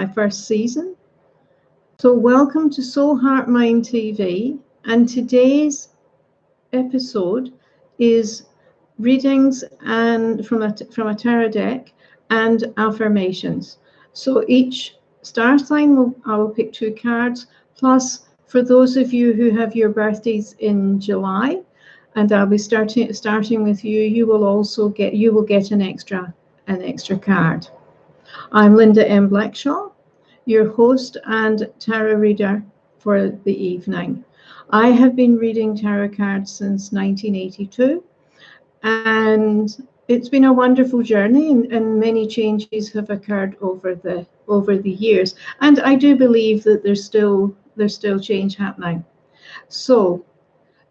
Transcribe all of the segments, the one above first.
first season. So welcome to Soul Heart Mind TV, and today's episode is readings and from a tarot deck and affirmations. So each star sign I will pick 2 cards, plus for those of you who have your birthdays in July, and I'll be starting with you, you will get an extra card. I'm Linda M. Blackshaw, your host and tarot reader for the evening. I have been reading tarot cards since 1982, and it's been a wonderful journey, and many changes have occurred over the years. And I do believe that there's still change happening. So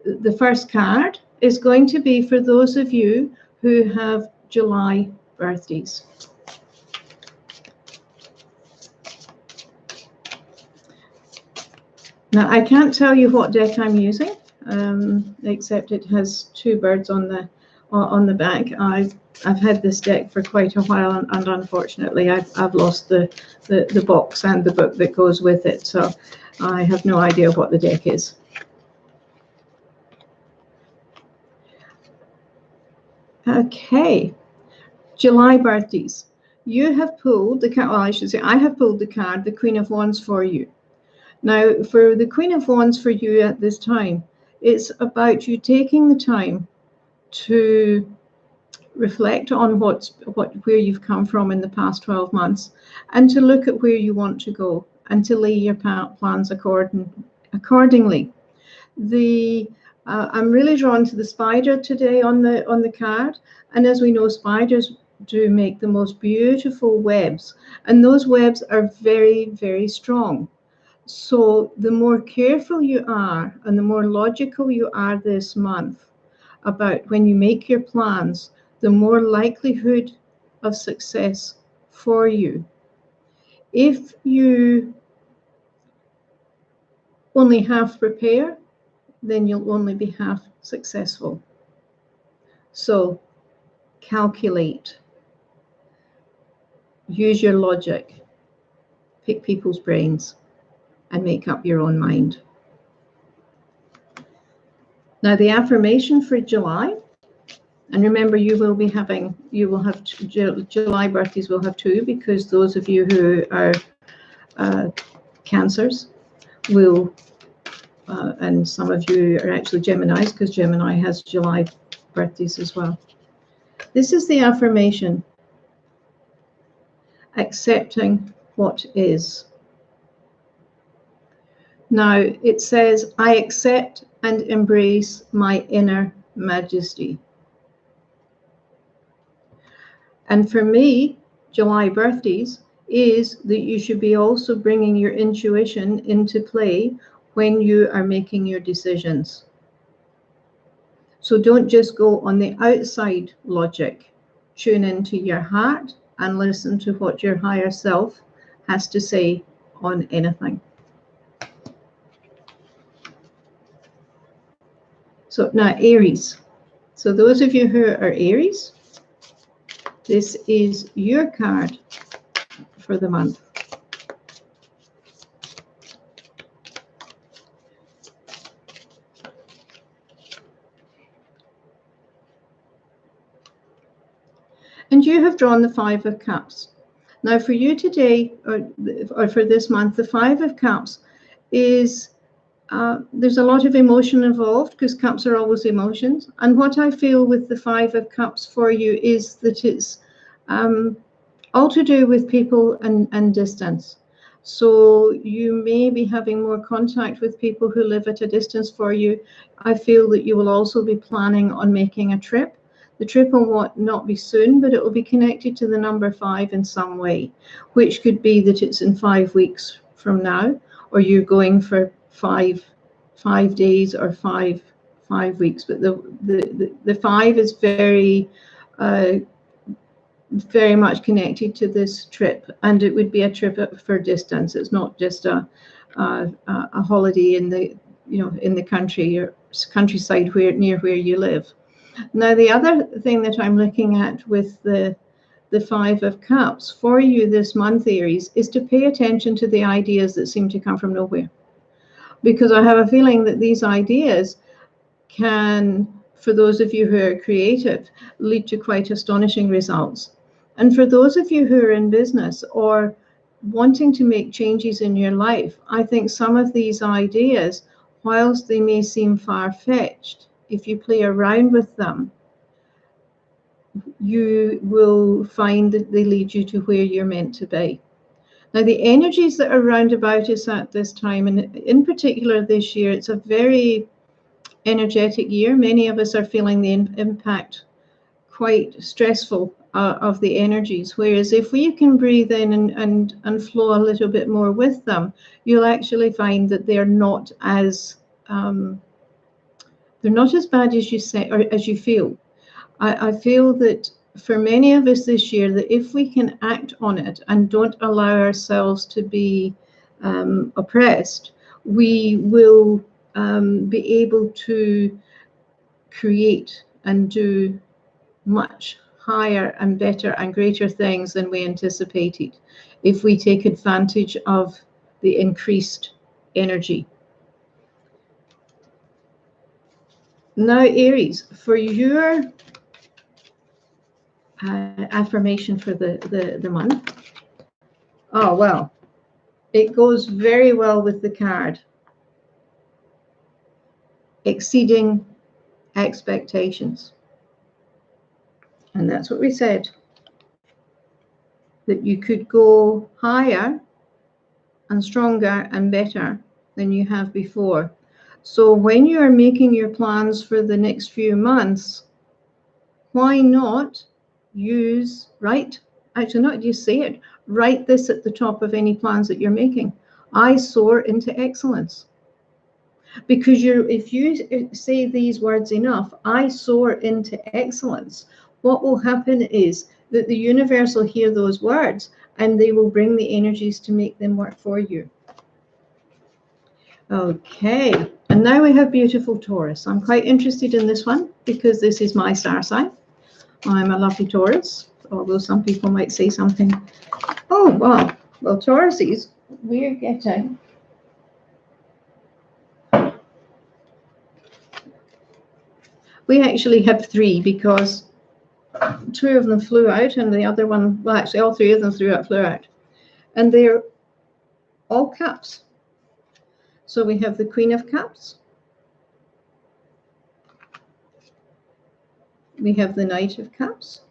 the first card is going to be for those of you who have July birthdays. Now, I can't tell you what deck I'm using, except it has 2 birds on the back. I've had this deck for quite a while, and unfortunately, I've lost the box and the book that goes with it, so I have no idea what the deck is. Okay, July birthdays. You have pulled the card. Well, I should say I have pulled the card, the Queen of Wands, for you. Now, for the Queen of Wands for you at this time, it's about you taking the time to reflect on where you've come from in the past 12 months, and to look at where you want to go, and to lay your plans accordingly. I'm really drawn to the spider today on the card, and as we know, spiders do make the most beautiful webs, and those webs are very, very strong. So the more careful you are and the more logical you are this month about when you make your plans, the more likelihood of success for you. If you only half prepare, then you'll only be half successful. So calculate, use your logic, pick people's brains, and make up your own mind. Now, the affirmation for July, and remember, July birthdays will have 2, because those of you who are Cancers will, and some of you are actually Geminis, because Gemini has July birthdays as well. This is the affirmation: accepting what is. Now, it says, I accept and embrace my inner majesty. And for me, July birthdays is that you should be also bringing your intuition into play when you are making your decisions. So don't just go on the outside logic. Tune into your heart and listen to what your higher self has to say on anything. So now, Aries. So those of you who are Aries, this is your card for the month. And you have drawn the 5 of Cups. Now, for you today, or for this month, the 5 of Cups is, there's a lot of emotion involved, because cups are always emotions. And what I feel with the 5 of Cups for you is that it's all to do with people and distance. So you may be having more contact with people who live at a distance for you. I feel that you will also be planning on making a trip. The trip will not be soon, but it will be connected to the number 5 in some way, which could be that it's in 5 weeks from now, or you're going for 5 days or 5 weeks. But the 5 is very very much connected to this trip, and it would be a trip for distance. It's not just a holiday in the country or countryside near where you live. Now, the other thing that I'm looking at with the the Five of Cups for you this month, Aries, is to pay attention to the ideas that seem to come from nowhere. Because I have a feeling that these ideas can, for those of you who are creative, lead to quite astonishing results. And for those of you who are in business or wanting to make changes in your life, I think some of these ideas, whilst they may seem far-fetched, if you play around with them, you will find that they lead you to where you're meant to be. Now, the energies that are round about us at this time, and in particular this year, it's a very energetic year. Many of us are feeling the impact, quite stressful, of the energies. Whereas if we can breathe in and flow a little bit more with them, you'll actually find that they're not as bad as you say or as you feel. I feel that for many of us this year, that if we can act on it and don't allow ourselves to be oppressed, we will be able to create and do much higher and better and greater things than we anticipated if we take advantage of the increased energy. Now, Aries, for your affirmation for the month. Oh, well, it goes very well with the card. Exceeding expectations. And that's what we said. That you could go higher and stronger and better than you have before. So when you are making your plans for the next few months, why not write this at the top of any plans that you're making. I soar into excellence. Because if you say these words enough, I soar into excellence, what will happen is that the universe will hear those words and they will bring the energies to make them work for you. Okay, and now we have beautiful Taurus. I'm quite interested in this one because this is my star sign. I'm a lucky Taurus, although some people might say something. Oh, wow. Well, Tauruses, we're getting... We actually have three because two of them flew out and the other one, well, actually all three of them flew out. And they're all cups. So we have the Queen of Cups. We have the Knight of Cups.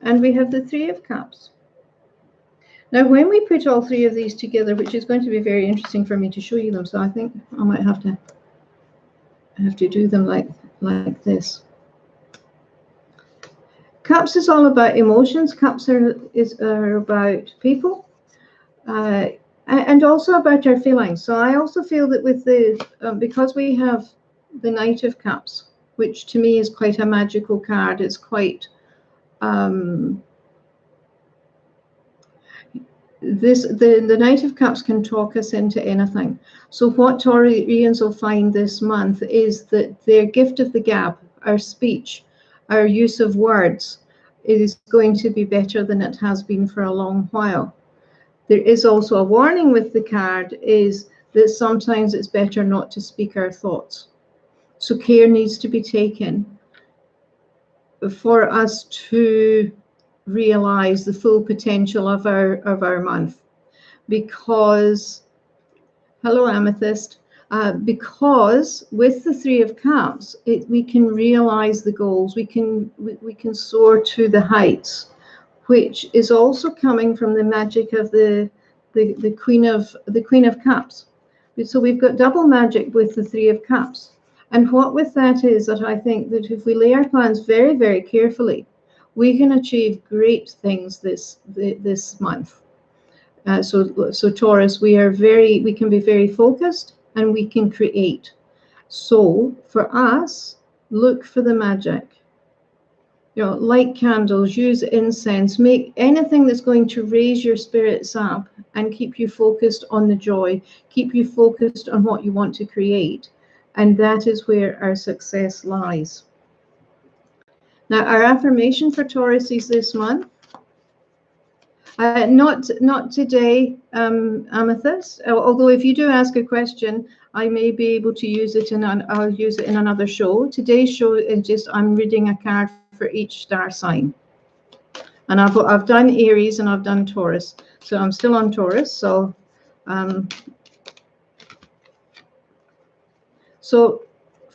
And we have the Three of Cups. Now, when we put all three of these together, which is going to be very interesting for me to show you them, so I think I might have to do them like this. Cups is all about emotions. Cups are about people, and also about our feelings. So I also feel that with the because we have the Knight of Cups, which to me is quite a magical card. It's quite the Knight of Cups can talk us into anything. So what Taurians will find this month is that their gift of the gab, our speech, our use of words, is going to be better than it has been for a long while. There is also a warning with the card, is that sometimes it's better not to speak our thoughts. So care needs to be taken for us to realize the full potential of our month. Because, hello Amethyst, because with the Three of Cups, we can realize the goals, we can soar to the heights, which is also coming from the magic of the Queen of Cups. So we've got double magic with the Three of Cups. And what with that is that I think that if we lay our plans very, very carefully, we can achieve great things this month. So Taurus, we can be very focused and we can create. So for us, look for the magic. You know, light candles, use incense, make anything that's going to raise your spirits up and keep you focused on the joy, keep you focused on what you want to create. And that is where our success lies. Now, our affirmation for Taurus is this month. Not today, Amethyst. Although if you do ask a question, I may be able to use it I'll use it in another show. Today's show is just I'm reading a card for each star sign, and I've done Aries and I've done Taurus, so I'm still on Taurus. So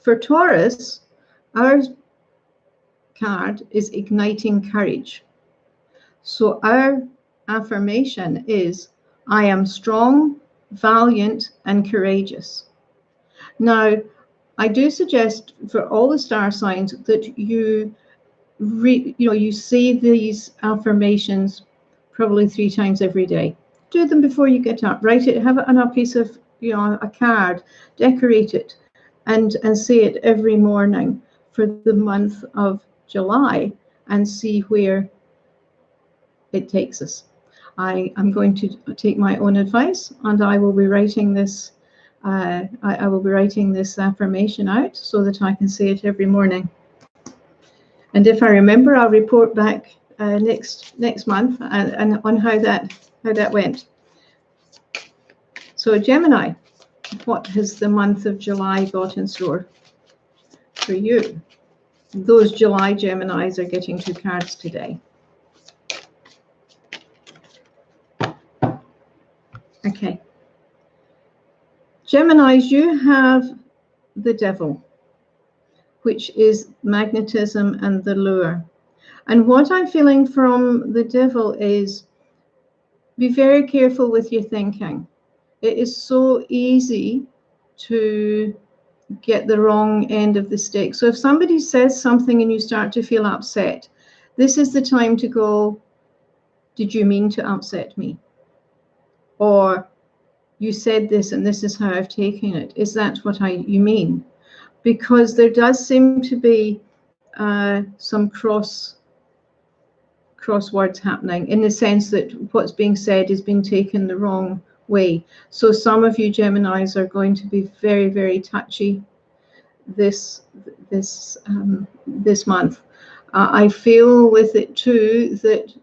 for Taurus, our card is igniting courage. So our affirmation is, I am strong, valiant, and courageous. Now, I do suggest for all the star signs that you say these affirmations probably 3 times every day. Do them before you get up. Write it, have it on a piece of, a card, decorate it, and say it every morning for the month of July and see where it takes us. I'm going to take my own advice, and I will be writing this. I will be writing this affirmation out so that I can say it every morning. And if I remember, I'll report back next month and on how that went. So Gemini, what has the month of July got in store for you? Those July Geminis are getting 2 cards today. Okay. Geminis, you have the devil, which is magnetism and the lure. And what I'm feeling from the devil is be very careful with your thinking. It is so easy to get the wrong end of the stick. So if somebody says something and you start to feel upset, this is the time to go, did you mean to upset me? Or you said this and this is how I've taken it. Is that what you mean? Because there does seem to be some cross words happening, in the sense that what's being said is being taken the wrong way. So some of you Geminis are going to be very, very touchy this month. I feel with it too that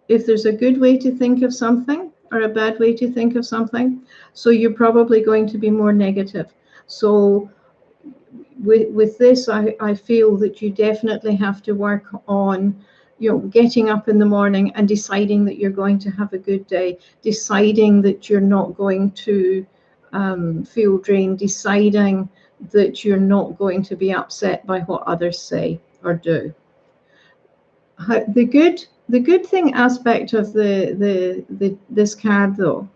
if there's a good way to think of something or a bad way to think of something, so you're probably going to be more negative. So with this, I feel that you definitely have to work on, getting up in the morning and deciding that you're going to have a good day, deciding that you're not going to feel drained, deciding that you're not going to be upset by what others say or do. The good thing aspect of this card, though,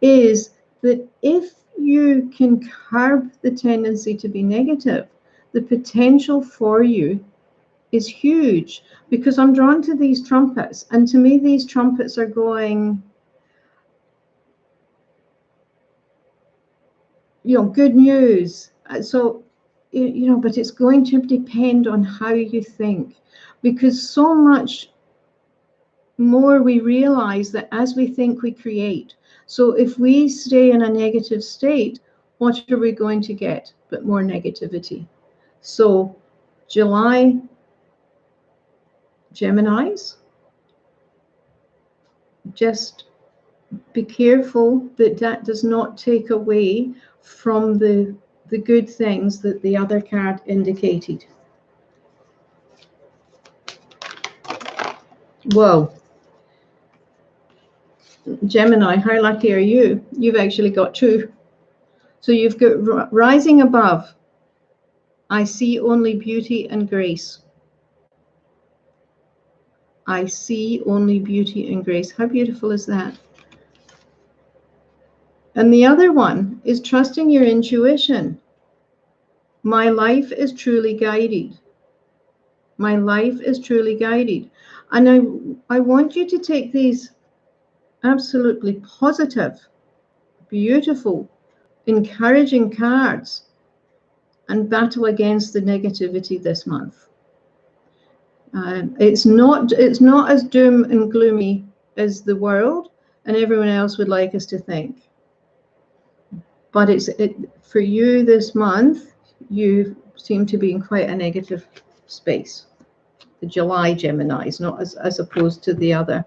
is that if you can curb the tendency to be negative, the potential for you is huge, because I'm drawn to these trumpets, and to me these trumpets are going, good news. So, but it's going to depend on how you think, because so much more we realize that as we think, we create. So if we stay in a negative state, what are we going to get but more negativity? So July Geminis, just be careful that does not take away from the good things that the other card indicated. Whoa. Gemini, how lucky are you? You've actually got 2. So you've got rising above. I see only beauty and grace. I see only beauty and grace. How beautiful is that? And the other one is trusting your intuition. My life is truly guided. My life is truly guided. And I want you to take these absolutely positive, beautiful, encouraging cards and battle against the negativity this month. It's not as doom and gloomy as the world and everyone else would like us to think. But for you this month, you seem to be in quite a negative space. July Geminis, not as opposed to the other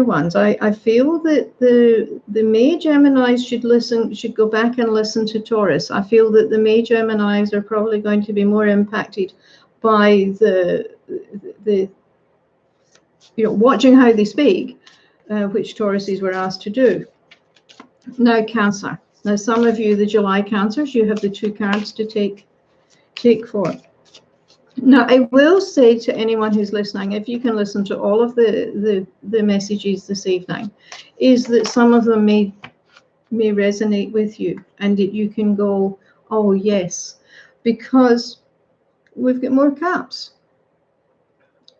ones. I feel that the May Geminis should go back and listen to Taurus. I feel that the May Geminis are probably going to be more impacted by the watching how they speak, which Tauruses were asked to do. Now Cancer. Now some of you, the July Cancers, you have the 2 cards to take for. Now, I will say to anyone who's listening, if you can listen to all of the messages this evening, is that some of them may resonate with you, and that you can go, oh yes, because we've got more cups.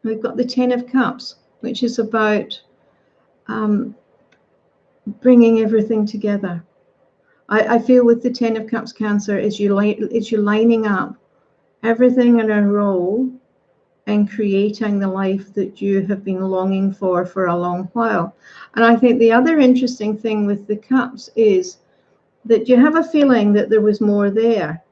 We've got the 10 of Cups, which is about bringing everything together. I feel with the 10 of Cups Cancer, is you lining up everything in a row and creating the life that you have been longing for a long while. And I think the other interesting thing with the Cups is that you have a feeling that there was more there,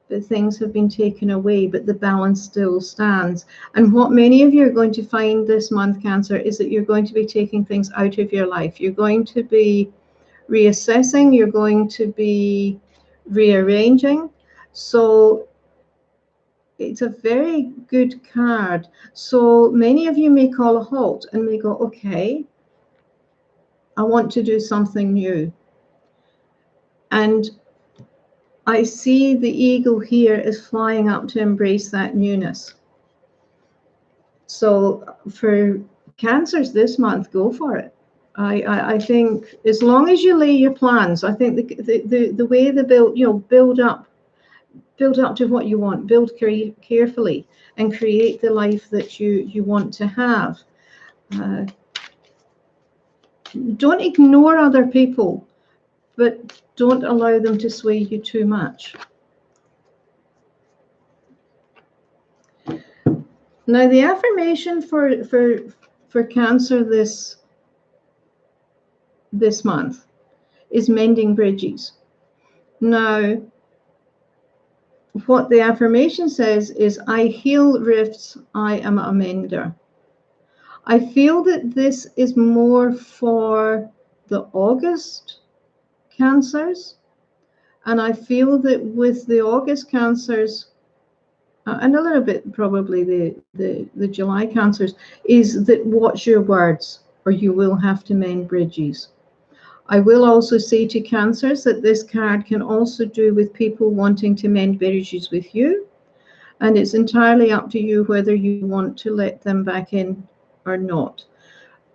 but things have been taken away, but the balance still stands. And what many of you are going to find this month, Cancer, is that you're going to be taking things out of your life. You're going to be reassessing, you're going to be rearranging. So it's a very good card. So many of you may call a halt and may go, okay, I want to do something new. And I see the eagle here is flying up to embrace that newness. So for Cancers this month, go for it. I think as long as you lay your plans, I think the way they build up to what you want, build carefully, and create the life that you want to have. Don't ignore other people, but don't allow them to sway you too much. Now, the affirmation for Cancer this month is mending bridges. Now, what the affirmation says is, I heal rifts, I am a mender. I feel that this is more for the August Cancers, and I feel that with the August Cancers, and a little bit probably the July Cancers, is that watch your words, or you will have to mend bridges. I will also say to Cancers that this card can also do with people wanting to mend bridges with you, and it's entirely up to you whether you want to let them back in or not.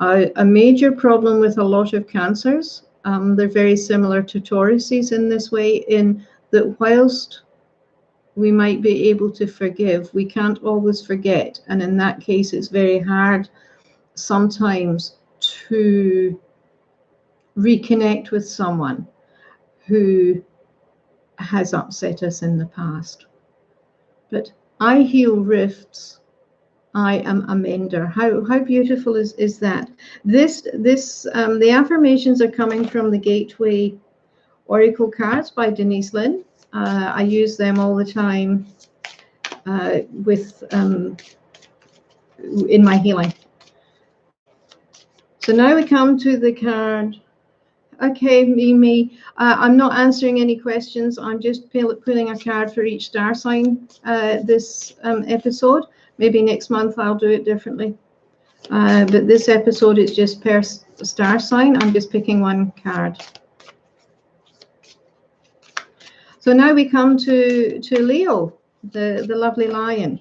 A major problem with a lot of Cancers, they're very similar to Tauruses in this way, in that whilst we might be able to forgive, we can't always forget, and in that case it's very hard sometimes to reconnect with someone who has upset us in the past. But I heal rifts, I am a mender. How beautiful is that? The affirmations are coming from the Gateway Oracle cards by Denise Lynn. I use them all the time in my healing. So now we come to the card. Okay, Mimi, I'm not answering any questions. I'm just pulling a card for each star sign this episode. Maybe next month I'll do it differently. But this episode is just per star sign. I'm just picking one card. So now we come to Leo, the lovely lion.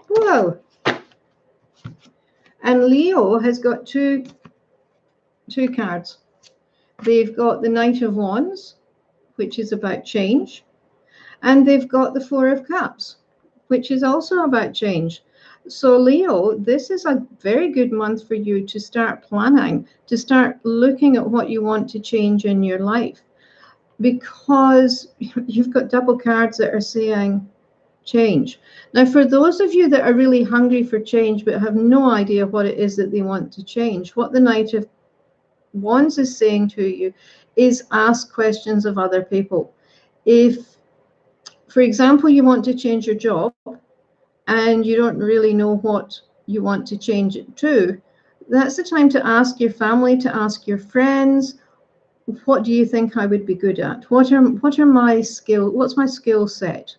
Whoa. And Leo has got two cards. They've got the Knight of Wands, which is about change, and they've got the Four of Cups, which is also about change. So Leo, this is a very good month for you to start planning, to start looking at what you want to change in your life, because you've got double cards that are saying change. Now, for those of you that are really hungry for change but have no idea what it is that they want to change, what the Knight of Wands is saying to you is ask questions of other people. If for example, you want to change your job and you don't really know what you want to change it to, that's the time to ask your family, to ask your friends, what do you think I would be good at? What are my skills? What's my skill set?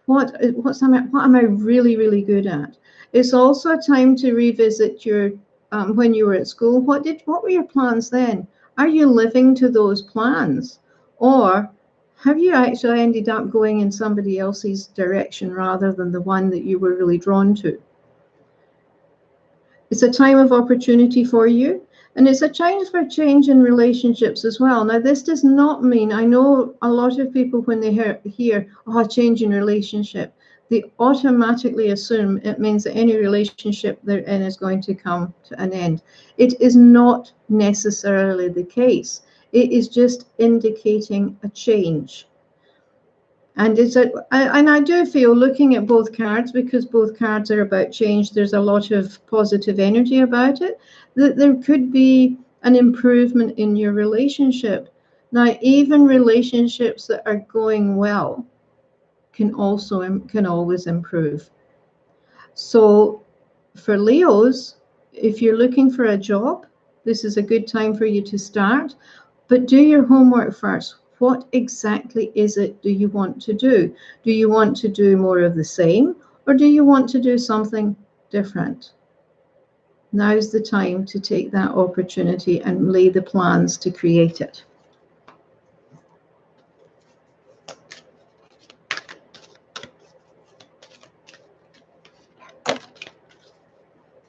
What am I really, really good at? It's also a time to revisit your when you were at school. What were your plans then? Are you living to those plans, or have you actually ended up going in somebody else's direction rather than the one that you were really drawn to? It's a time of opportunity for you, and it's a time for change in relationships as well. Now, this does not mean, I know a lot of people, when they hear oh, change in relationship, they automatically assume it means that any relationship they're in is going to come to an end. It is not necessarily the case. It is just indicating a change. And I do feel, looking at both cards, because both cards are about change, there's a lot of positive energy about it, that there could be an improvement in your relationship. Now, even relationships that are going well can always improve. So for Leos, if you're looking for a job, this is a good time for you to start, but do your homework first. What exactly is it do you want to do? Do you want to do more of the same, or do you want to do something different? Now's the time to take that opportunity and lay the plans to create it.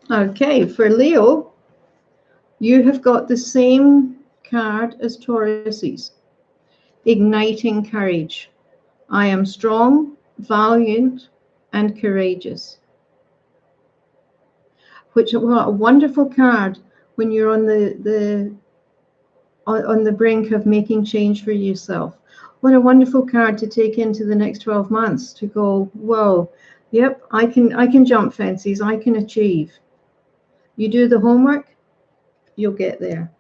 Okay, for Leo, you have got the same card as Taurus's. Igniting courage. I am strong, valiant, and courageous. What a wonderful card when you're on the brink of making change for yourself. What a wonderful card to take into the next 12 months, to go, whoa, yep, I can jump fences, I can achieve. You do the homework, you'll get there.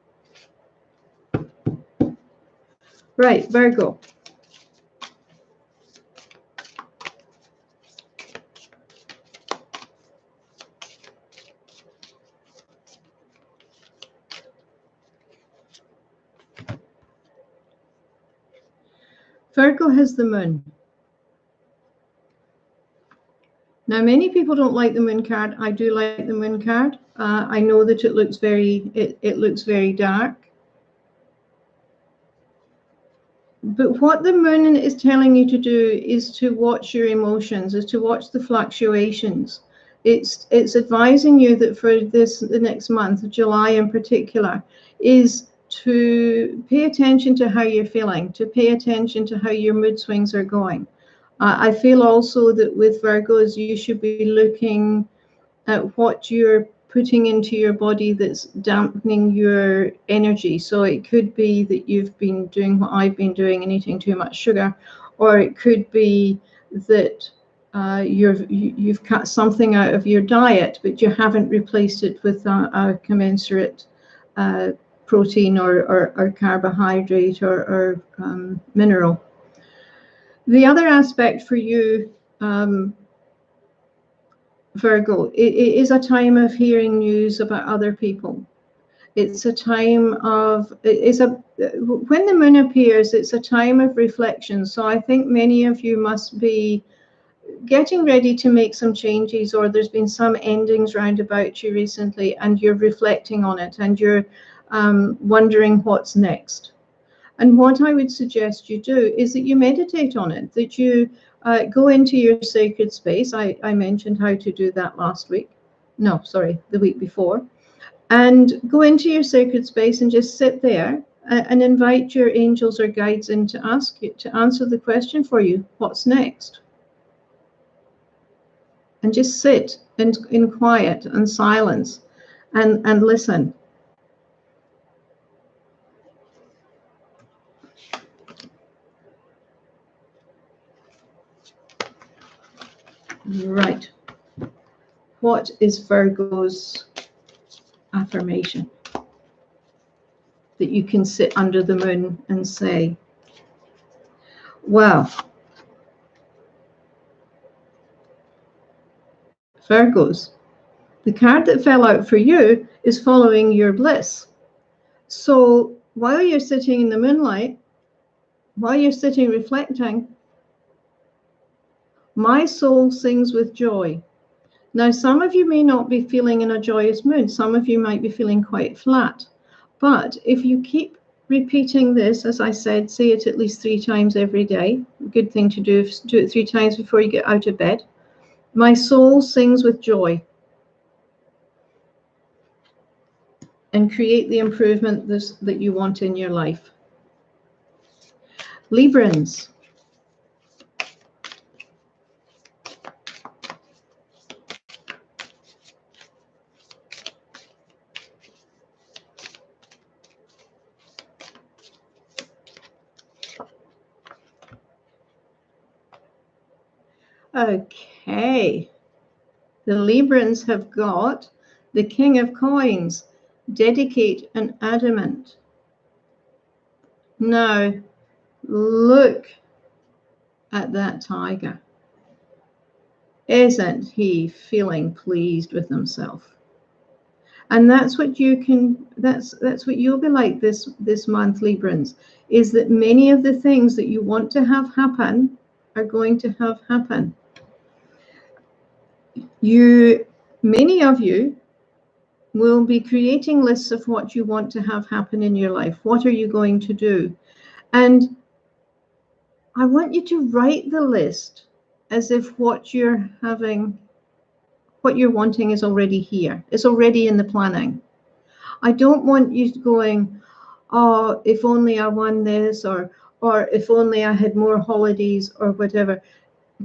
Right, Virgo. Virgo has the moon. Now, many people don't like the moon card. I do like the moon card. I know that it looks very dark. But what the moon is telling you to do is to watch your emotions, is to watch the fluctuations. It's advising you that for the next month, July in particular, is to pay attention to how you're feeling, to pay attention to how your mood swings are going. I feel also that with Virgos, you should be looking at what you're putting into your body that's dampening your energy. So it could be that you've been doing what I've been doing and eating too much sugar, or it could be that you've cut something out of your diet, but you haven't replaced it with a commensurate protein or carbohydrate or mineral. The other aspect for you, Virgo, it is a time of hearing news about other people. It's a time of, when the moon appears, it's a time of reflection. So I think many of you must be getting ready to make some changes, or there's been some endings round about you recently, and you're reflecting on it, and you're wondering what's next. And what I would suggest you do is that you meditate on it, that you go into your sacred space. I mentioned how to do that last week. No, sorry, the week before. And go into your sacred space and just sit there and invite your angels or guides in to ask you to answer the question for you, what's next? And just sit in quiet and silence and listen. Right. What is Virgo's affirmation that you can sit under the moon and say? Well, Virgos. The card that fell out for you is following your bliss. So while you're sitting in the moonlight, while you're sitting reflecting, my soul sings with joy. Now, some of you may not be feeling in a joyous mood. Some of you might be feeling quite flat. But if you keep repeating this, as I said, say it at least 3 times every day. A good thing to do is do it 3 times before you get out of bed. My soul sings with joy. And create the improvement that you want in your life. Librans. Okay. The Librans have got the King of Coins, dedicate and adamant. Now, look at that tiger. Isn't he feeling pleased with himself? And that's what you can, that's what you'll be like this month, Librans, is that many of the things that you want to have happen are going to have happen. Many of you will be creating lists of what you want to have happen in your life. What are you going to do? And I want you to write the list as if what you're wanting is already here. It's already in the planning. I don't want you going, oh, if only I won this, or if only I had more holidays, or whatever.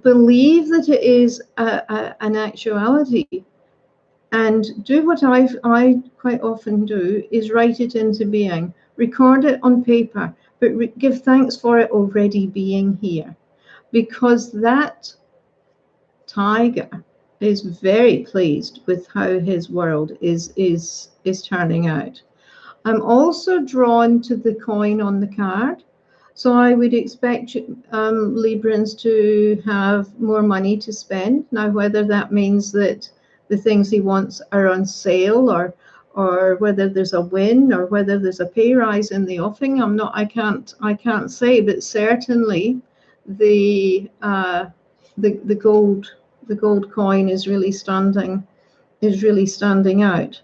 Believe that it is an actuality, and do what I quite often do, is write it into being. Record it on paper, but give thanks for it already being here, because that tiger is very pleased with how his world is turning out. I'm also drawn to the coin on the card. So I would expect Librans to have more money to spend. Now, whether that means that the things he wants are on sale, or whether there's a win, or whether there's a pay rise in the offing, I can't say, but certainly the gold coin is really standing out.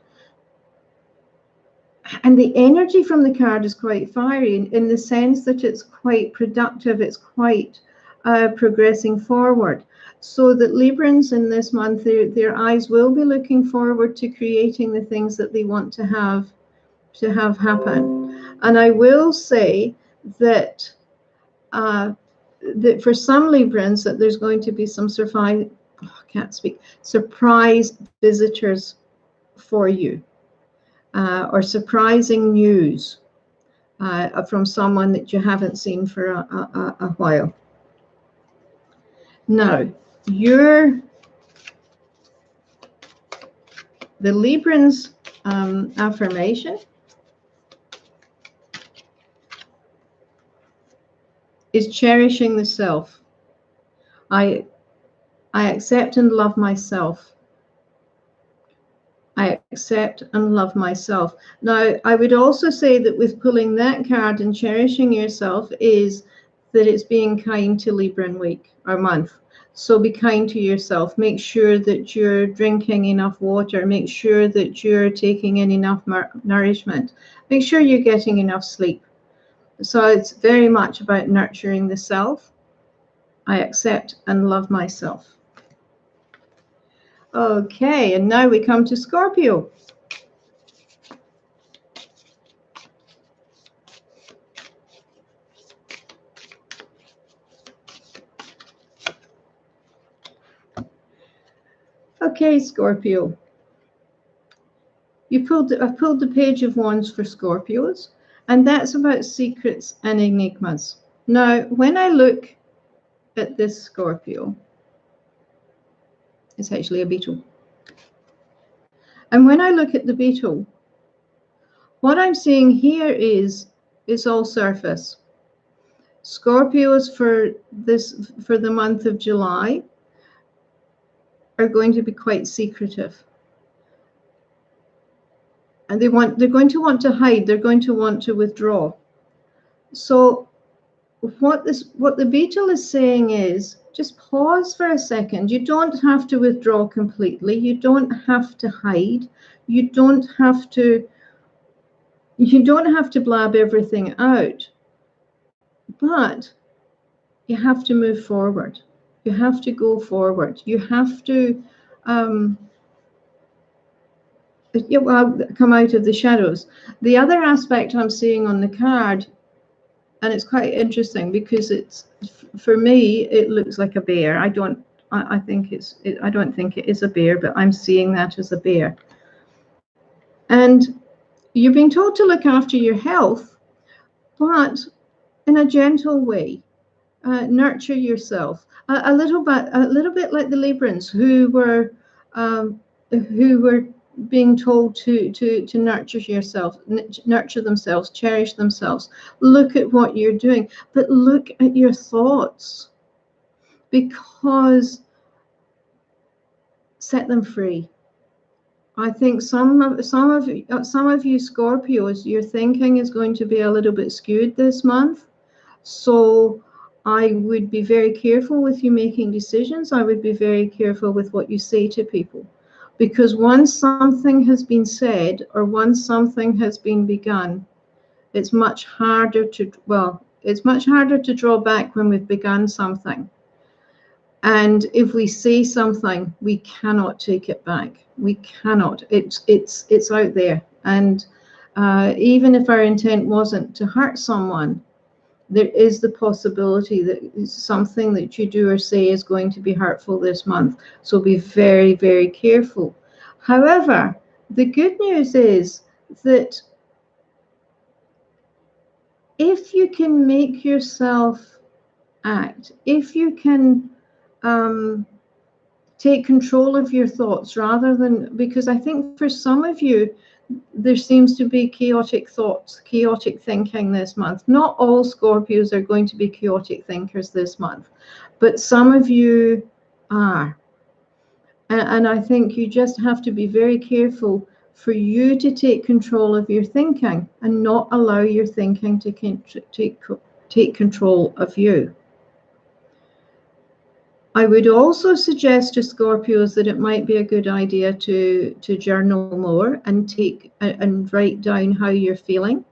And the energy from the card is quite fiery in the sense that it's quite productive, it's quite progressing forward. So that Librans in this month, their eyes will be looking forward to creating the things that they want to have happen. And I will say that that for some Librans, that there's going to be some surprise visitors for you. Or surprising news from someone that you haven't seen for a while. Now, the Librans affirmation is cherishing the self. I accept and love myself. I accept and love myself. Now, I would also say that with pulling that card and cherishing yourself is that it's being kind to Libran week or month. So be kind to yourself. Make sure that you're drinking enough water. Make sure that you're taking in enough nourishment. Make sure you're getting enough sleep. So it's very much about nurturing the self. I accept and love myself. Okay, and now we come to Scorpio. Okay, Scorpio. I've pulled the Page of Wands for Scorpios, and that's about secrets and enigmas. Now, when I look at this Scorpio, it's actually a beetle. And when I look at the beetle, what I'm seeing here is all surface. Scorpios for the month of July are going to be quite secretive. And they're going to want to hide, they're going to want to withdraw. So what the beetle is saying is, just pause for a second. You don't have to withdraw completely. You don't have to hide. You don't have to blab everything out. But you have to move forward. You have to go forward. You have to come out of the shadows. The other aspect I'm seeing on the card, and it's quite interesting because for me, it looks like a bear. I don't think it is a bear, but I'm seeing that as a bear. And you're being told to look after your health, but in a gentle way. Nurture yourself a little bit like the Librans who were being told to nurture yourself, nurture themselves, cherish themselves. Look at what you're doing, but look at your thoughts, because set them free. I think some of you Scorpios, your thinking is going to be a little bit skewed this month. So I would be very careful with you making decisions. I would be very careful with what you say to people, because once something has been said or once something has been begun, it's much harder to draw back when we've begun something. And if we say something, we cannot take it back. We cannot. It's out there. And even if our intent wasn't to hurt someone, there is the possibility that something that you do or say is going to be hurtful this month. So be very, very careful. However, the good news is that if you can make yourself act, if you can take control of your thoughts rather than, because I think for some of you, there seems to be chaotic thoughts, chaotic thinking this month. Not all Scorpios are going to be chaotic thinkers this month, but some of you are. And I think you just have to be very careful for you to take control of your thinking and not allow your thinking to take control of you. I would also suggest to Scorpios that it might be a good idea to journal more and write down how you're feeling,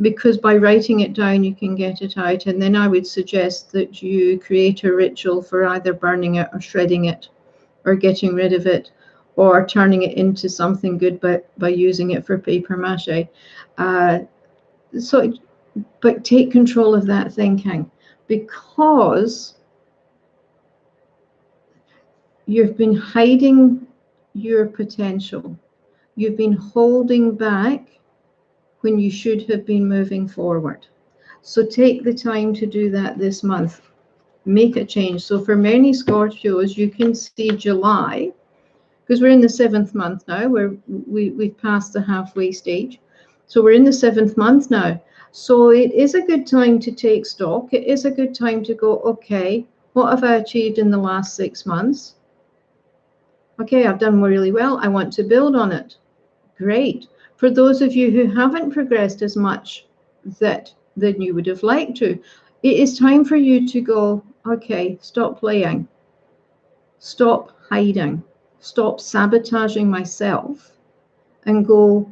because by writing it down you can get it out. And then I would suggest that you create a ritual for either burning it or shredding it or getting rid of it or turning it into something good by using it for paper mache. But take control of that thinking, because you've been hiding your potential. You've been holding back when you should have been moving forward. So take the time to do that this month. Make a change. So for many Scorpios, you can see July, because we're in the 7th month now, we've passed the halfway stage. So we're in the 7th month now. So it is a good time to take stock. It is a good time to go, okay, what have I achieved in the last 6 months? Okay, I've done really well. I want to build on it. Great. For those of you who haven't progressed as much than you would have liked to, it is time for you to go, okay, stop playing. Stop hiding. Stop sabotaging myself and go,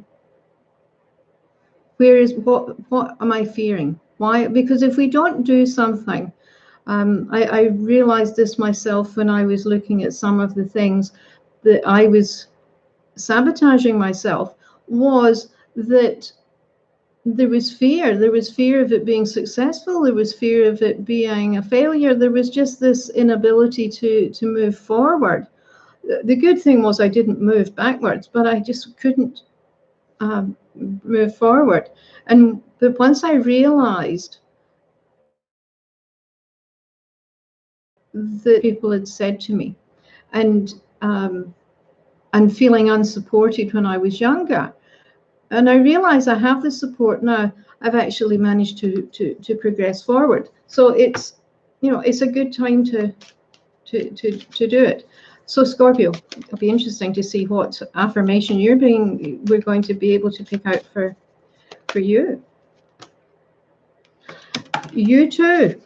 what am I fearing? Why? Because if we don't do something, I realized this myself when I was looking at some of the things that I was sabotaging myself, was that there was fear. There was fear of it being successful. There was fear of it being a failure. There was just this inability to move forward. The good thing was I didn't move backwards, but I just couldn't move forward. But once I realized that people had said to me, and feeling unsupported when I was younger, and I realize I have the support now, I've actually managed to progress forward. So it's a good time to do it. So Scorpio, it'll be interesting to see what affirmation we're going to be able to pick out for you. You too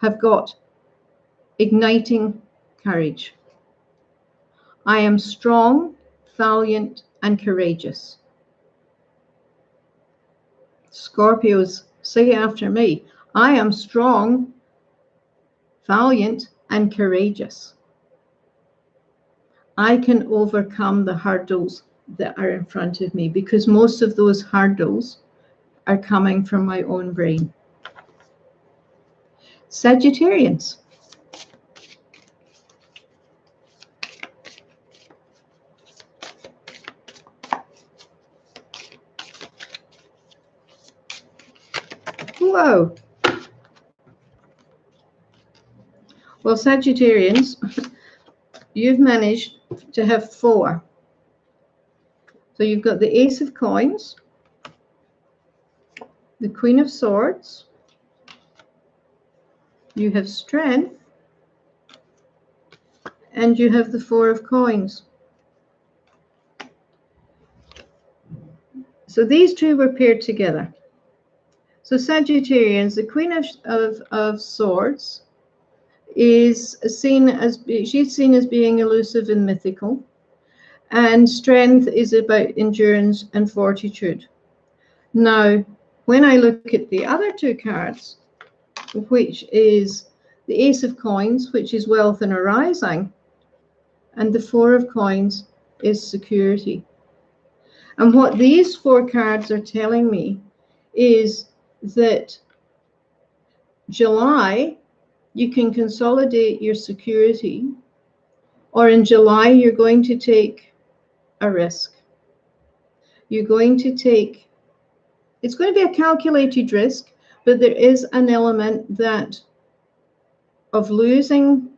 have got igniting courage. I am strong, valiant, and courageous. Scorpios, say after me. I am strong, valiant, and courageous. I can overcome the hurdles that are in front of me, because most of those hurdles are coming from my own brain. Sagittarians. Whoa. Well, Sagittarians, you've managed to have 4. So you've got the Ace of Coins, the Queen of Swords, you have Strength, and you have the 4 of Coins. So these two were paired together. So Sagittarians, the Queen of Swords is seen as being elusive and mythical, and Strength is about endurance and fortitude. Now, when I look at the other 2 cards, which is the Ace of Coins, which is wealth and arising, and the 4 of Coins is security. And what these 4 cards are telling me is that July, you can consolidate your security, or in July, you're going to take a risk. You're going to take, it's going to be a calculated risk, but there is an element of losing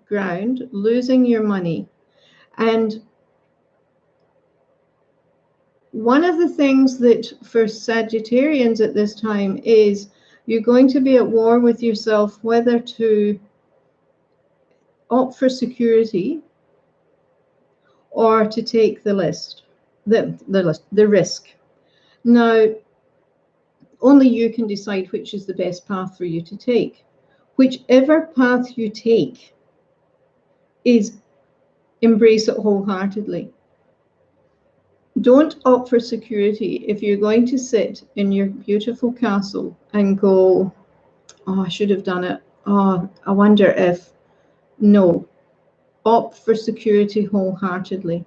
ground, losing your money. And one of the things that for Sagittarians at this time is you're going to be at war with yourself whether to opt for security or to take the risk. Now, only you can decide which is the best path for you to take. Whichever path you take, embrace it wholeheartedly. Don't opt for security if you're going to sit in your beautiful castle and go, oh, I should have done it. Oh, I wonder if. No. Opt for security wholeheartedly.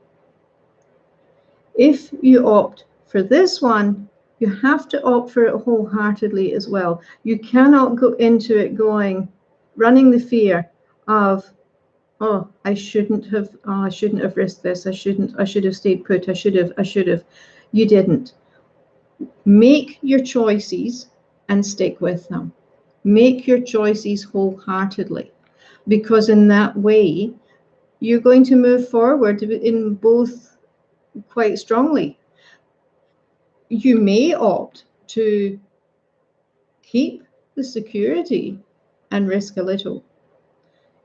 If you opt for this one, you have to opt for it wholeheartedly as well. You cannot go into it running the fear of, oh, I shouldn't have risked this. I should have stayed put. I should have. You didn't. Make your choices and stick with them. Make your choices wholeheartedly, because in that way, you're going to move forward in both quite strongly. You may opt to keep the security and risk a little.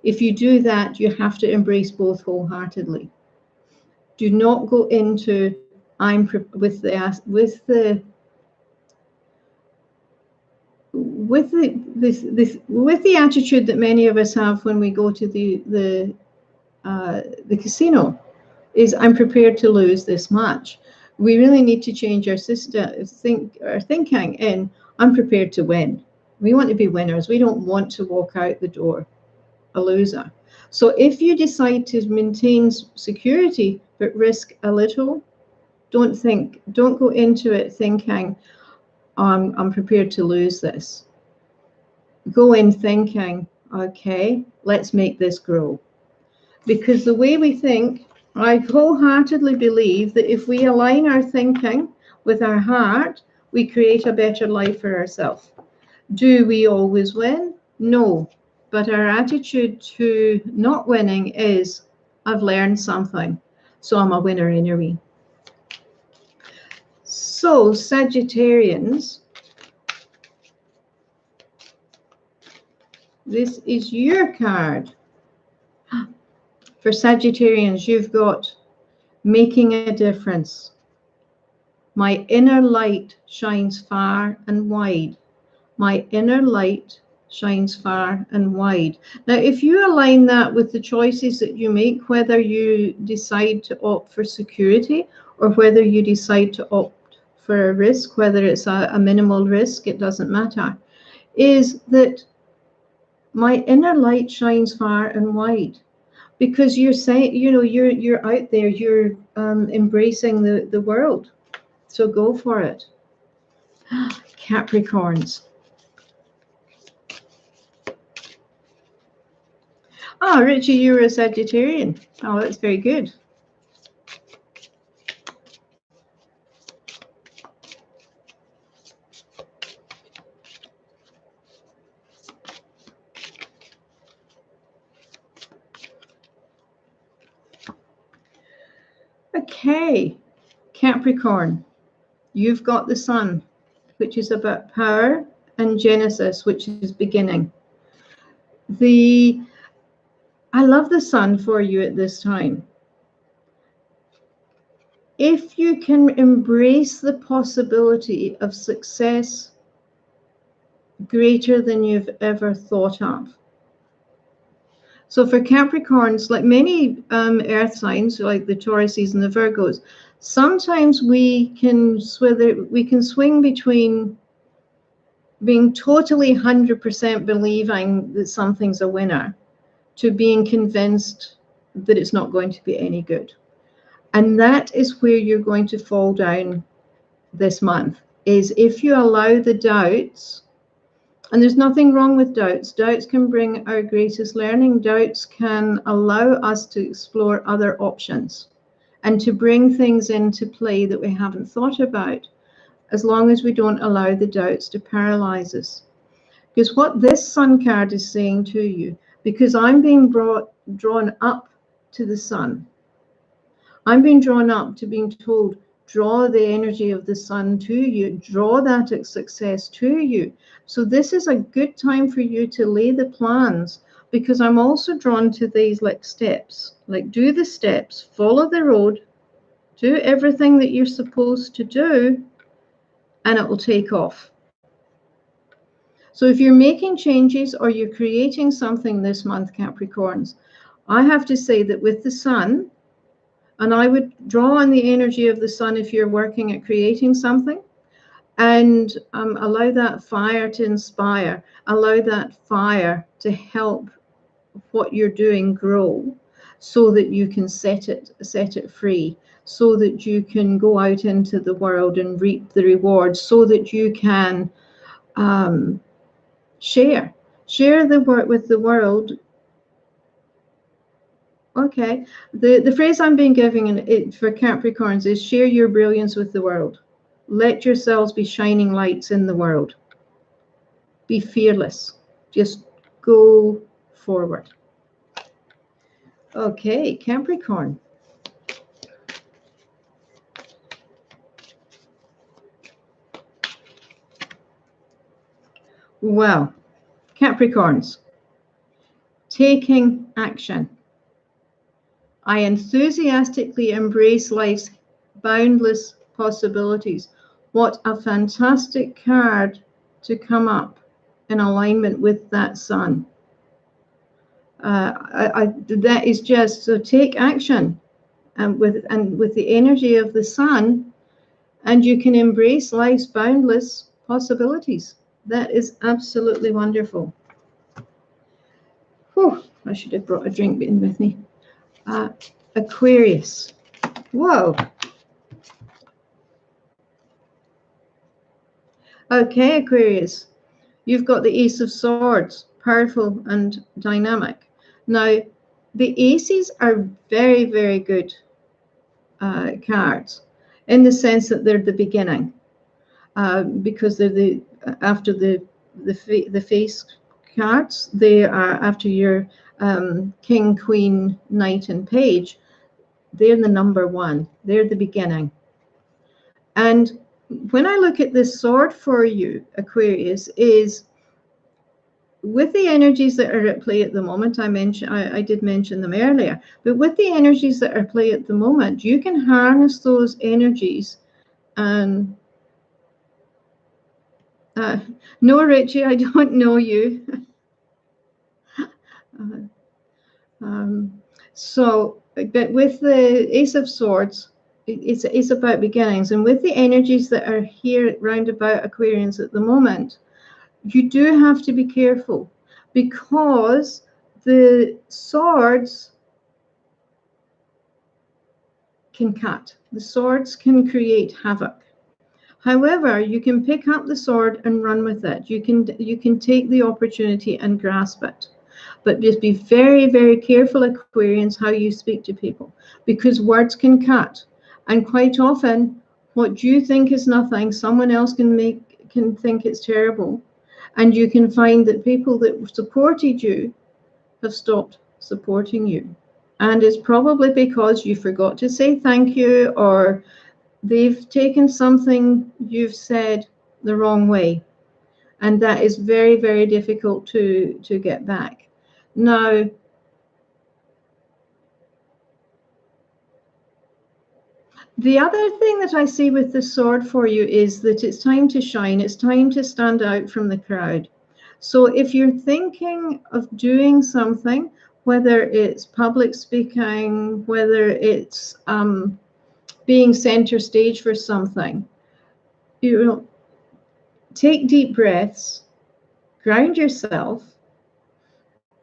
If you do that, you have to embrace both wholeheartedly. Do not go into with the attitude that many of us have when we go to the casino, is I'm prepared to lose this much. We really need to change our thinking in I'm prepared to win. We want to be winners. We don't want to walk out the door a loser. So if you decide to maintain security but risk a little, don't go into it thinking I'm prepared to lose this. Go in thinking, okay, let's make this grow. Because the way we think, I wholeheartedly believe that if we align our thinking with our heart, we create a better life for ourselves. Do we always win? No. But our attitude to not winning is, I've learned something, so I'm a winner anyway. So, Sagittarians, this is your card. For Sagittarians, you've got making a difference. My inner light shines far and wide. My inner light shines far and wide. Now, if you align that with the choices that you make, whether you decide to opt for security or whether you decide to opt for a risk, whether it's a minimal risk, it doesn't matter, is that my inner light shines far and wide. Because you're saying, you know, you're out there, you're embracing the world. So go for it. Capricorns. Ah, Richie, you're a Sagittarian. Oh, that's very good. Okay, Capricorn, you've got the sun, which is about power, and Genesis, which is beginning. I love the sun for you at this time. If you can embrace the possibility of success greater than you've ever thought of. So for Capricorns, like many earth signs, like the Tauruses and the Virgos, sometimes we can swing between being totally 100% believing that something's a winner to being convinced that it's not going to be any good. And that is where you're going to fall down this month, is if you allow the doubts. And there's nothing wrong with doubts. Doubts can bring our greatest learning. Doubts can allow us to explore other options and to bring things into play that we haven't thought about, as long as we don't allow the doubts to paralyze us. Because what this sun card is saying to you, because I'm being drawn up to the sun, I'm being drawn up to being told, draw the energy of the sun to you, draw that success to you. So this is a good time for you to lay the plans, because I'm also drawn to these like steps, like do the steps, follow the road, do everything that you're supposed to do, and it will take off. So if you're making changes or you're creating something this month, Capricorns, I have to say that with the sun, and I would draw on the energy of the sun if you're working at creating something, and allow that fire to inspire, allow that fire to help what you're doing grow, so that you can set it free, so that you can go out into the world and reap the rewards, so that you can share the work with the world. Okay, the phrase I'm being given for Capricorns is share your brilliance with the world. Let yourselves be shining lights in the world. Be fearless. Just go forward. Okay, Capricorn. Well, Capricorns, taking action. I enthusiastically embrace life's boundless possibilities. What a fantastic card to come up in alignment with that sun. That is just, so take action, and with the energy of the sun, and you can embrace life's boundless possibilities. That is absolutely wonderful. Whew, I should have brought a drink in with me. Aquarius. Whoa. Okay, Aquarius. You've got the Ace of Swords, powerful and dynamic. Now, the aces are very, very good cards, in the sense that they're the beginning, because they're after the face cards. They are after your King, Queen, Knight, and Page. They're the number one. They're the beginning. And when I look at this sword for you, Aquarius, is with the energies that are at play at the moment, I did mention them earlier, but with the energies that are at play at the moment, you can harness those energies. And no, Richie, I don't know you. But with the Ace of Swords, it's about beginnings, and with the energies that are here round about Aquarians at the moment, you do have to be careful, because the swords can cut. The swords can create havoc. However, you can pick up the sword and run with it. You can take the opportunity and grasp it. But just be very, very careful, Aquarians, how you speak to people, because words can cut. And quite often, what you think is nothing, someone else can think it's terrible. And you can find that people that supported you have stopped supporting you. And it's probably because you forgot to say thank you, or they've taken something you've said the wrong way. And that is very, very difficult to get back. Now, the other thing that I see with the sword for you is that it's time to shine. It's time to stand out from the crowd. So if you're thinking of doing something, whether it's public speaking, whether it's being center stage for something, you know, take deep breaths, ground yourself,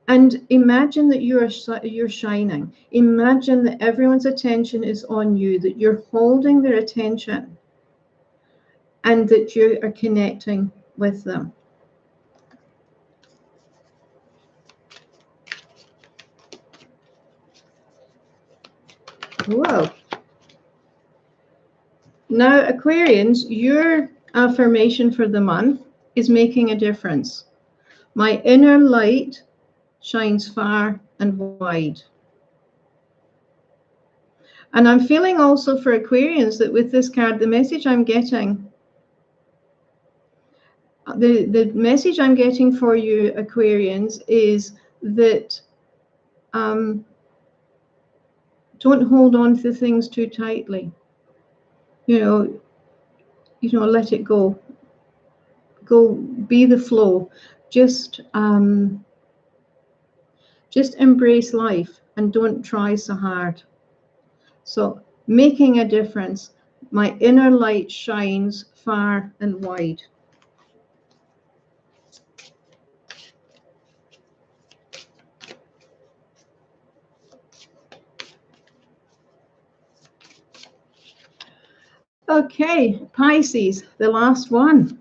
and imagine that you're shining. Imagine that everyone's attention is on you, that you're holding their attention, and that you are connecting with them. Whoa. Now, Aquarians, your affirmation for the month is making a difference. My inner light shines far and wide. And I'm feeling also for Aquarians that with this card, the message I'm getting, the message I'm getting for you, Aquarians, is that don't hold on to things too tightly. You know, let it go. Go, be the flow. Just embrace life and don't try so hard. So, making a difference. My inner light shines far and wide. Okay, Pisces, the last one.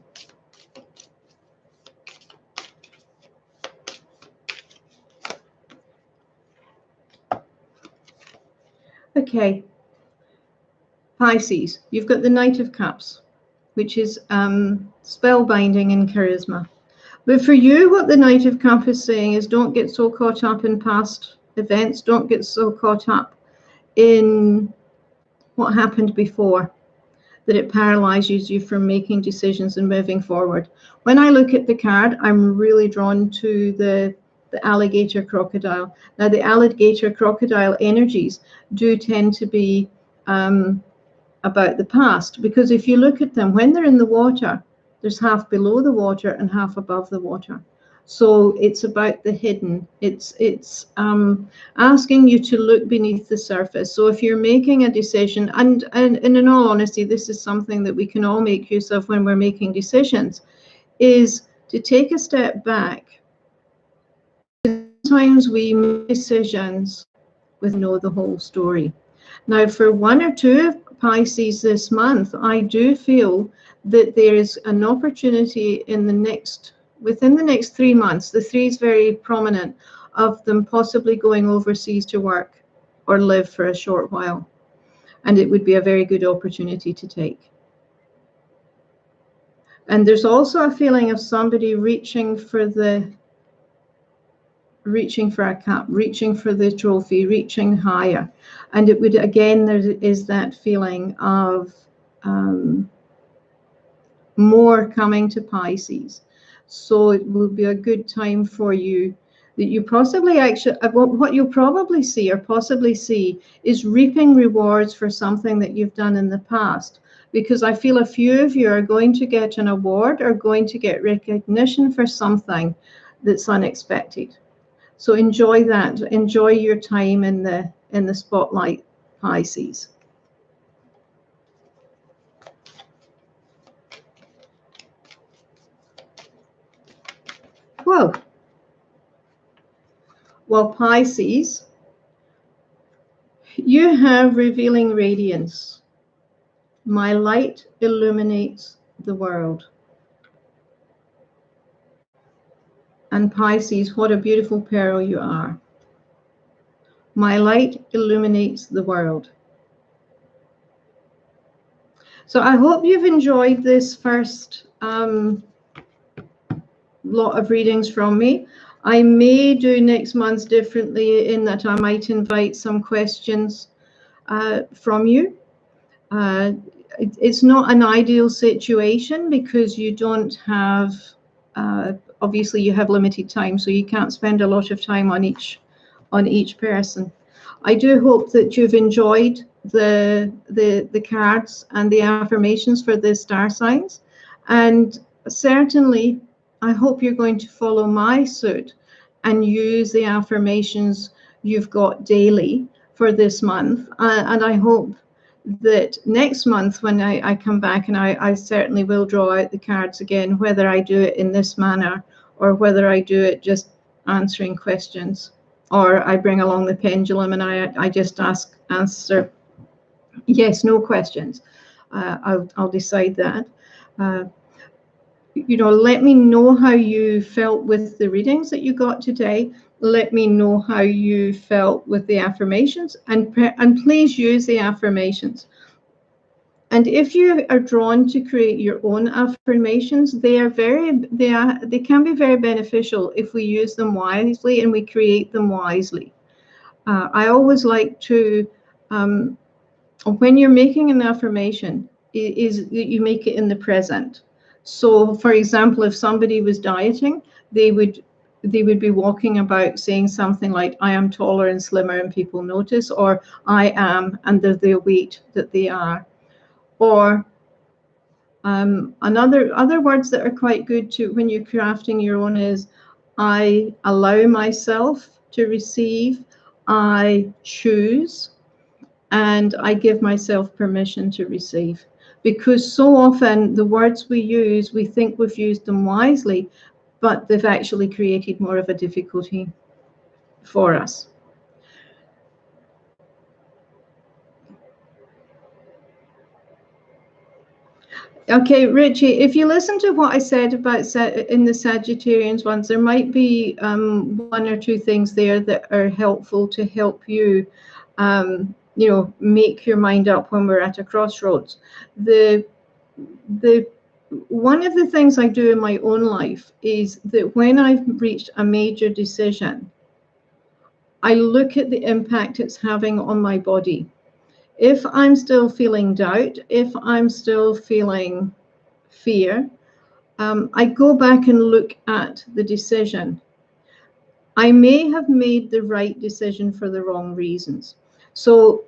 Okay, Pisces, you've got the Knight of Cups, which is spellbinding and charisma. But for you, what the Knight of Cups is saying is don't get so caught up in past events. Don't get so caught up in what happened before that it paralyzes you from making decisions and moving forward. When I look at the card, I'm really drawn to the alligator crocodile. Now, the alligator crocodile energies do tend to be about the past, because if you look at them, when they're in the water, there's half below the water and half above the water. So it's about the hidden. It's asking you to look beneath the surface. So if you're making a decision, and in all honesty, this is something that we can all make use of when we're making decisions, is to take a step back. Sometimes we make decisions with no the whole story. Now, for one or two of Pisces this month, I do feel that there is an opportunity within the next 3 months. The 3 is very prominent, of them possibly going overseas to work or live for a short while. And it would be a very good opportunity to take. And there's also a feeling of somebody reaching for a cup, reaching for the trophy, reaching higher. And it would, again, there is that feeling of more coming to Pisces. So it will be a good time for you that you possibly actually, what you'll probably see or possibly see is reaping rewards for something that you've done in the past. Because I feel a few of you are going to get an award or going to get recognition for something that's unexpected. So enjoy that. Enjoy your time in the spotlight, Pisces. Whoa. Well, Pisces, you have revealing radiance. My light illuminates the world. And Pisces, what a beautiful pearl you are. My light illuminates the world. So I hope you've enjoyed this first lot of readings from me. I may do next month's differently in that I might invite some questions from you. It's not an ideal situation because you don't have, obviously you have limited time, so you can't spend a lot of time on each person. I do hope that you've enjoyed the cards and the affirmations for the star signs, and certainly I hope you're going to follow my suit and use the affirmations you've got daily for this month, and I hope that next month when I come back, and I certainly will draw out the cards again, whether I do it in this manner or whether I do it just answering questions, or I bring along the pendulum and I just answer yes, no questions. I'll decide that. Let me know how you felt with the readings that you got today. Let me know how you felt with the affirmations, and please use the affirmations. And if you are drawn to create your own affirmations, they can be very beneficial if we use them wisely and we create them wisely. I always like to, when you're making an affirmation, is that you make it in the present. So, for example, if somebody was dieting, they would be walking about saying something like, I am taller and slimmer and people notice, or I am, and they're the weight that they are. Or other words that are quite good to when you're crafting your own is, I allow myself to receive, I choose, and I give myself permission to receive. Because so often the words we use, we think we've used them wisely, but they've actually created more of a difficulty for us. Okay, Richie, if you listen to what I said about in the Sagittarians ones, there might be one or two things there that are helpful to help you, make your mind up when we're at a crossroads. One of the things I do in my own life is that when I've reached a major decision, I look at the impact it's having on my body. If I'm still feeling doubt, if I'm still feeling fear, I go back and look at the decision. I may have made the right decision for the wrong reasons. So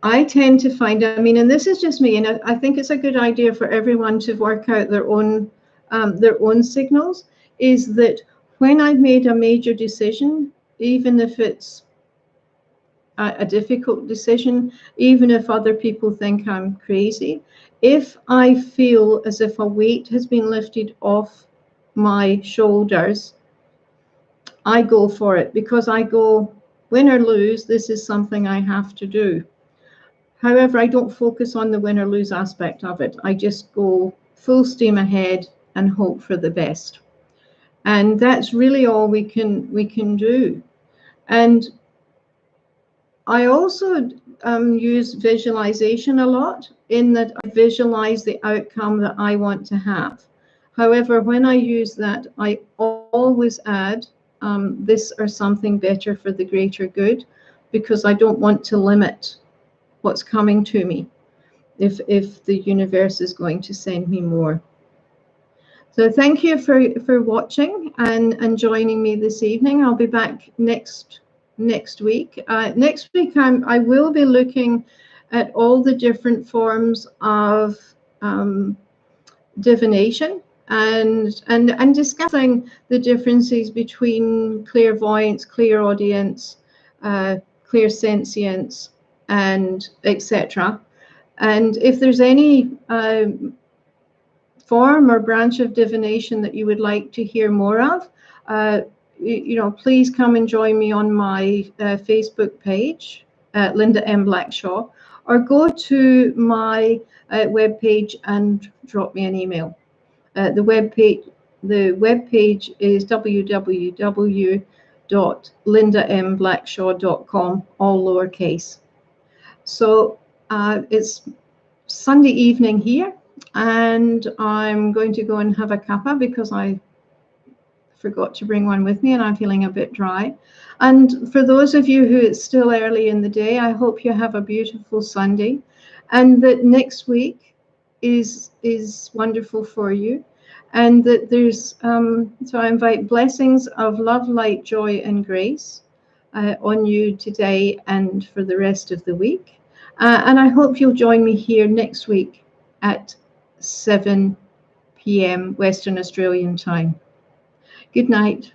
I tend to find, and this is just me, and I think it's a good idea for everyone to work out their own signals, is that when I've made a major decision, even if it's a difficult decision, even if other people think I'm crazy, if I feel as if a weight has been lifted off my shoulders, I go for it, because I go, win or lose, this is something I have to do. However, I don't focus on the win or lose aspect of it. I just go full steam ahead and hope for the best. And that's really all we can do. And I also use visualization a lot, in that I visualize the outcome that I want to have. However, when I use that, I always add this or something better for the greater good, because I don't want to limit what's coming to me if the universe is going to send me more. So thank you for watching and joining me this evening. I'll be back next week. Next week I will be looking at all the different forms of divination and discussing the differences between clairvoyance, clairaudience, clairsentience, and etc. And if there's any form or branch of divination that you would like to hear more of, please come and join me on my Facebook page, Linda M. Blackshaw, or go to my webpage and drop me an email. The webpage is www.lindamblackshaw.com, all lowercase. So it's Sunday evening here, and I'm going to go and have a cuppa because I forgot to bring one with me and I'm feeling a bit dry. And for those of you who it's still early in the day, I hope you have a beautiful Sunday and that next week is wonderful for you, and that there's so I invite blessings of love, light, joy and grace on you today and for the rest of the week. And I hope you'll join me here next week at 7 p.m. Western Australian time. Good night.